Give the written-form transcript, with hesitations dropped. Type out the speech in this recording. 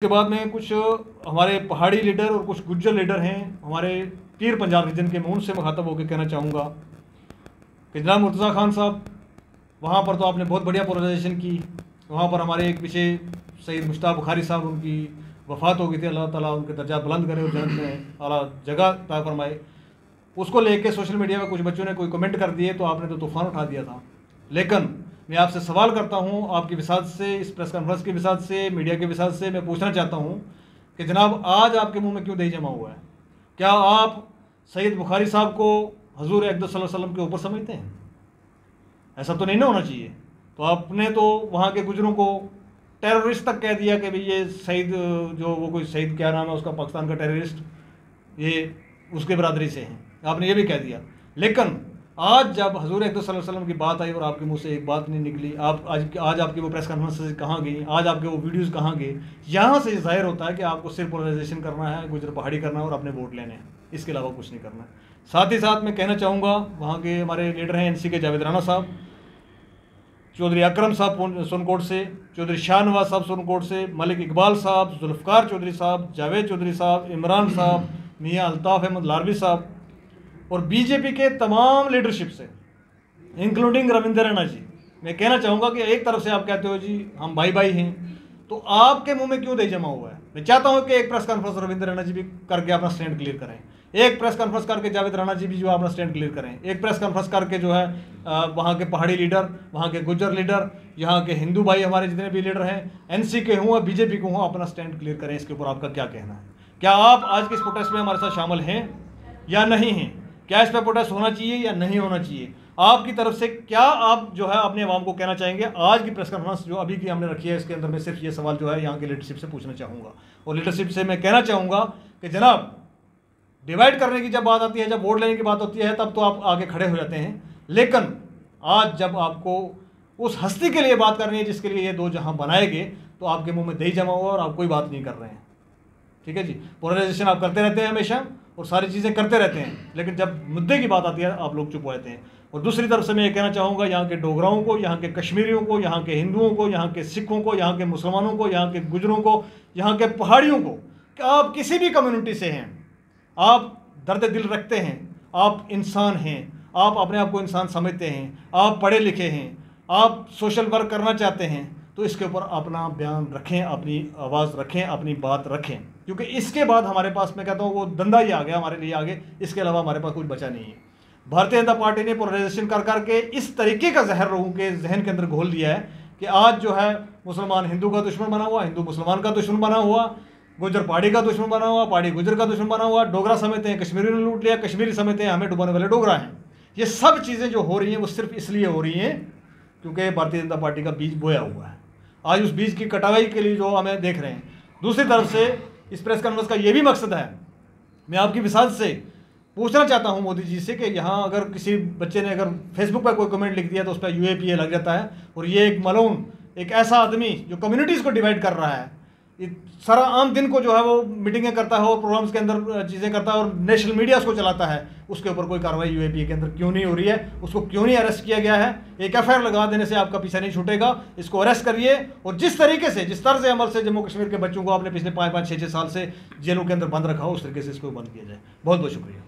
के बाद में कुछ हमारे पहाड़ी लीडर और कुछ गुज्जर लीडर हैं हमारे पीर पंजाब रीजन के, मैं उनसे मुखातब होकर कहना चाहूँगा कि जनाब मुर्तज़ा खान साहब, वहाँ पर तो आपने बहुत बढ़िया पोलराइजेशन की। वहाँ पर हमारे एक पीछे सईद मुश्ताक बुखारी साहब, उनकी वफ़ात हो गई थी, अल्लाह ताला उनके दर्जा बुलंद करे और जन्नत में आला जगह तय फरमाए। उसको लेके सोशल मीडिया में कुछ बच्चों ने कोई कमेंट कर दिए तो आपने तो तूफ़ान उठा दिया था। लेकिन मैं आपसे सवाल करता हूं, आपकी विसात से, इस प्रेस कॉन्फ्रेंस की विसात से, मीडिया के विसात से मैं पूछना चाहता हूं कि जनाब आज आपके मुंह में क्यों दही जमा हुआ है? क्या आप सईद बुखारी साहब को हजूर अक़दस सल्लल्लाहु अलैहि वसल्लम के ऊपर समझते हैं? ऐसा तो नहीं ना होना चाहिए। तो आपने तो वहाँ के गुजरों को टेररिस्ट तक कह दिया कि भाई ये सईद, जो वो कोई सईद क्या नाम है उसका, पाकिस्तान का टेररिस्ट, ये उसके बरादरी से हैं, आपने ये भी कह दिया। लेकिन आज जब हजूर अक़दस सल्लल्लाहु अलैहि वसल्लम की बात आई और आपके मुंह से एक बात नहीं निकली, आप आज आपकी वो प्रेस कॉन्फ्रेंस कहाँ गई, आज आपके वो वीडियोज़ कहाँ गए? यहाँ से जाहिर होता है कि आपको सिर्फ पोलराइजेशन करना है, गुजर पहाड़ी करना है और अपने वोट लेने हैं, इसके अलावा कुछ नहीं करना है। साथ ही साथ मैं कहना चाहूँगा, वहाँ के हमारे लीडर हैं NC के जावेद राना साहब, चौधरी अकरम साहब सोनकोट से, चौधरी शाहनवाज साहब सोनकोट से, मलिक इकबाल साहब, जुल्फ़कार चौधरी साहब, जावेद चौधरी साहब, इमरान साहब, मियाँ अल्ताफ़ अहमद लारवी साहब और बीजेपी के तमाम लीडरशिप से, इंक्लूडिंग रविंदर रैना जी, मैं कहना चाहूँगा कि एक तरफ से आप कहते हो जी हम भाई भाई हैं, तो आपके मुंह में क्यों दही जमा हुआ है? मैं चाहता हूँ कि एक प्रेस कॉन्फ्रेंस रविंदर रैना जी भी करके अपना स्टैंड क्लियर करें, एक प्रेस कॉन्फ्रेंस करके जावेद राना जी भी जो अपना स्टैंड क्लियर करें, एक प्रेस कॉन्फ्रेंस करके जो है वहाँ के पहाड़ी लीडर, वहाँ के गुज्जर लीडर, यहाँ के हिंदू भाई हमारे जितने भी लीडर हैं, NC के हों, BJP को हों, अपना स्टैंड क्लियर करें। इसके ऊपर आपका क्या कहना है? क्या आप आज के इस प्रोटेस्ट में हमारे साथ शामिल हैं या नहीं हैं? क्या इस पर प्रोटेस्ट होना चाहिए या नहीं होना चाहिए? आपकी तरफ से क्या आप जो है अपने अवाम को कहना चाहेंगे? आज की प्रेस कॉन्फ्रेंस जो अभी की हमने रखी है, इसके अंदर मैं सिर्फ ये सवाल जो है यहाँ के लीडरशिप से पूछना चाहूँगा, और लीडरशिप से मैं कहना चाहूँगा कि जनाब, डिवाइड करने की जब बात आती है, जब वोट लेने की बात होती है, तब तो आप आगे खड़े हो जाते हैं। लेकिन आज जब आपको उस हस्ती के लिए बात करनी है जिसके लिए ये दो जहां बनाए गए, तो आपके मुंह में दही जमा हुआ और आप कोई बात नहीं कर रहे हैं। ठीक है जी, पोलराइजेशन आप करते रहते हैं हमेशा और सारी चीज़ें करते रहते हैं, लेकिन जब मुद्दे की बात आती है आप लोग चुप हो जाते हैं। और दूसरी तरफ से मैं ये कहना चाहूँगा, यहाँ के डोगराओं को, यहाँ के कश्मीरियों को, यहाँ के हिंदुओं को, यहाँ के सिखों को, यहाँ के मुसलमानों को, यहाँ के गुजरों को, यहाँ के पहाड़ियों को, कि आप किसी भी कम्युनिटी से हैं, आप दर्द दिल रखते हैं, आप इंसान हैं, आप अपने आप को इंसान समझते हैं, आप पढ़े लिखे हैं, आप सोशल वर्क करना चाहते हैं, तो इसके ऊपर अपना बयान रखें, अपनी आवाज़ रखें, अपनी बात रखें, क्योंकि इसके बाद हमारे पास, मैं कहता हूँ, वो धंधा ही आ गया हमारे लिए आगे, इसके अलावा हमारे पास कुछ बचा नहीं है। भारतीय जनता पार्टी ने पोलराइजेशन कर करके इस तरीके का जहर लोगों के जहन के अंदर घोल दिया है कि आज जो है मुसलमान हिंदू का दुश्मन बना हुआ, हिंदू मुसलमान का दुश्मन बना हुआ, गुजर पहाड़ी का दुश्मन बना हुआ, पहाड़ी गुजर का दुश्मन बना हुआ, डोगरा समझते हैं कश्मीरी ने लूट लिया, कश्मीरी समझते हैं हमें डुबाने वाले डोगरा हैं। ये सब चीज़ें जो हो रही हैं वो सिर्फ इसलिए हो रही हैं क्योंकि भारतीय जनता पार्टी का बीज बोया हुआ है। आज उस बीज की कटाई के लिए जो हमें देख रहे हैं। दूसरी तरफ से इस प्रेस कॉन्फ्रेंस का ये भी मकसद है, मैं आपकी विसात से पूछना चाहता हूँ मोदी जी से कि यहाँ अगर किसी बच्चे ने अगर फेसबुक पर कोई कमेंट लिख दिया तो उस पर UAPA लग जाता है, और ये एक मलून, एक ऐसा आदमी जो कम्युनिटीज़ को डिवाइड कर रहा है, सारा आम दिन को जो है वो मीटिंगें करता है और प्रोग्राम्स के अंदर चीज़ें करता है और नेशनल मीडिया उसको चलाता है, उसके ऊपर कोई कार्रवाई UAPA के अंदर क्यों नहीं हो रही है? उसको क्यों नहीं अरेस्ट किया गया है? एक FIR लगा देने से आपका पीछा नहीं छूटेगा, इसको अरेस्ट करिए। और जिस तरीके से, जिस तर्ज अमल से जम्मू कश्मीर के बच्चों को आपने पिछले 5-5, 6-6 साल से जेलों के अंदर बंद रखा हो, उस तरीके से इसको बंद किया जाए। बहुत बहुत शुक्रिया।